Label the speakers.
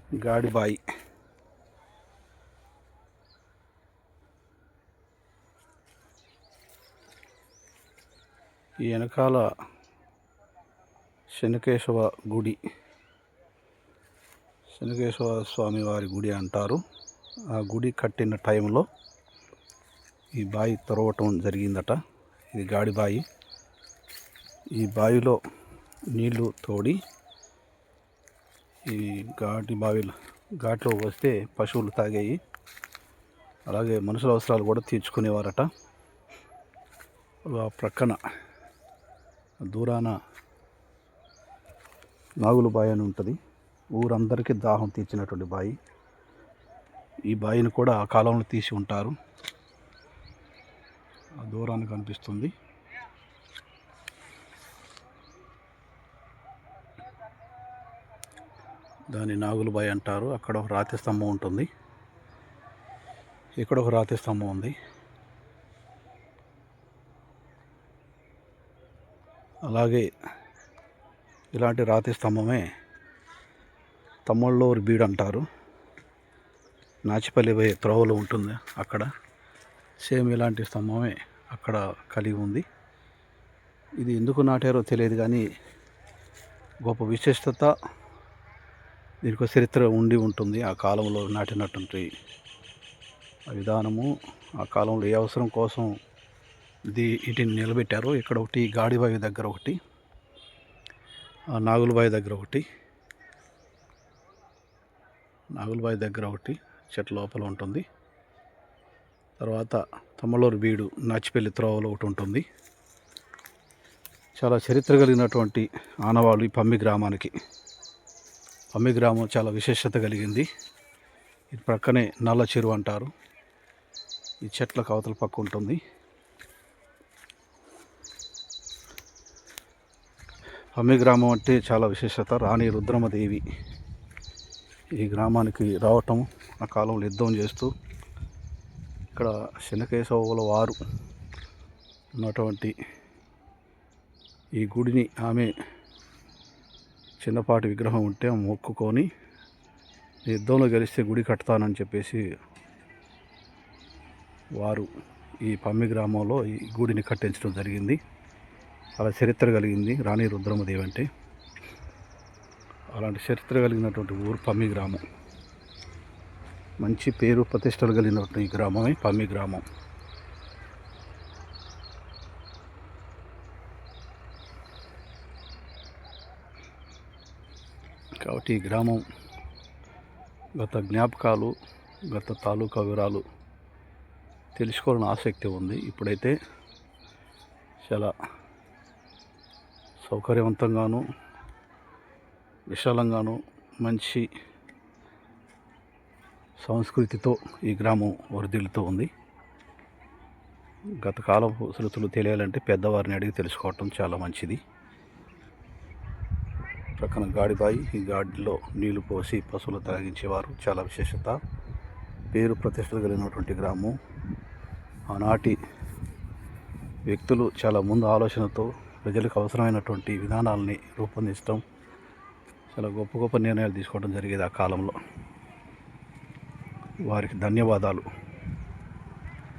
Speaker 1: గాడిబాయి. ఈ వెనకాల శనకేశవ గుడి, శనకేశవ స్వామి వారి గుడి అంటారు. ఆ గుడి కట్టిన టైంలో ఈ బావి తొరవటం జరిగిందట. ఇది గాడిబాయి. ఈ బావిలో నీళ్లు తోడి ఈ ఘాట్లో వస్తే పశువులు తాగాయి, అలాగే మనుషుల అవసరాలు కూడా తీర్చుకునేవారట. ప్రక్కన దూరాన నాగుల బావి అని ఉంటుంది. ఊరందరికీ దాహం తీర్చినటువంటి బావి. ఈ బావిని కూడా ఆ కాలంలో తీసి ఉంటారు. ఆ దూరాన్ని కనిపిస్తుంది. దాన్ని నాగుల బావి అంటారు. అక్కడ ఒక రాతి స్తంభం ఉంటుంది, ఇక్కడ ఒక రాతి స్తంభం ఉంది. అలాగే ఇలాంటి రాతి స్తంభమే తమ్మళ్ళూరు బీడు అంటారు. నాచిపల్లి పోయే త్రోవలో ఉంటుంది. అక్కడ సేమ్ ఇలాంటి స్తంభమే అక్కడ కలిగి ఉంది. ఇది ఎందుకు నాటారో తెలియదు, కానీ గొప్ప విశిష్టత, దీనికి చరిత్ర ఉండి ఉంటుంది. ఆ కాలంలో నాటినటువంటి విధానము, ఆ కాలంలో ఏ అవసరం కోసం వీటిని నిలబెట్టారో. ఇక్కడ ఒకటి గాడిబావి దగ్గర ఒకటి, నాగులబావి దగ్గర ఒకటి, నాగులబావి దగ్గర ఒకటి చెట్ల లోపల ఉంటుంది. తర్వాత తమ్మలూరు బీడు నాచిపల్లి త్రోవలో ఒకటి ఉంటుంది. చాలా చరిత్ర కలిగినటువంటి ఆనవాళ్ళు ఈ పమ్మి గ్రామానికి. పమ్మి గ్రామం చాలా విశేషత కలిగింది. ఇది ప్రక్కనే నల్ల చెరువు అంటారు. ఈ చెట్ల కవతల పక్క ఉంటుంది. పమ్మి గ్రామం అంటే చాలా విశేషత. రాణి రుద్రమదేవి ఈ గ్రామానికి రావటం, ఆ కాలంలో యుద్ధం చేస్తూ ఇక్కడ శనకేశవుల వారు ఉన్నటువంటి ఈ గుడిని ఆమె చిన్నపాటి విగ్రహం ఉంటే మొక్కుకొని యుద్ధంలో గెలిస్తే గుడి కడతానని చెప్పేసి వారు ఈ పమ్మి గ్రామంలో ఈ గుడిని కట్టించడం జరిగింది. అలా చరిత్ర కలిగింది రాణి రుద్రమదేవి అంటే. అలాంటి చరిత్ర కలిగినటువంటి ఊరు పమ్మి గ్రామం. మంచి పేరు ప్రతిష్టలు కలిగినటువంటి ఈ గ్రామమే పమ్మి గ్రామం. కాబట్టి ఈ గ్రామం గత జ్ఞాపకాలు, గత తాలూకా వివరాలు తెలుసుకోవాలని ఆసక్తి ఉంది. ఇప్పుడైతే చాలా సౌకర్యవంతంగాను, విశాలంగాను, మంచి సంస్కృతితో ఈ గ్రామం వరిదిల్లుతూ ఉంది. గత కాలపు శృతులు తెలియాలంటే పెద్దవారిని అడిగి తెలుసుకోవటం చాలా మంచిది. ప్రక్కన గాడిబాయి, ఈ గాడిలో నీళ్లు పోసి పశువులు తాగించేవారు. చాలా విశేషత, పేరు ప్రతిష్టలు కలిగినటువంటి గ్రామం. ఆనాటి వ్యక్తులు చాలా ముందు ఆలోచనతో ప్రజలకు అవసరమైనటువంటి విధానాలని రూపొందించడం, చాలా గొప్ప గొప్ప నిర్ణయాలు తీసుకోవడం జరిగేది ఆ కాలంలో. వారికి ధన్యవాదాలు.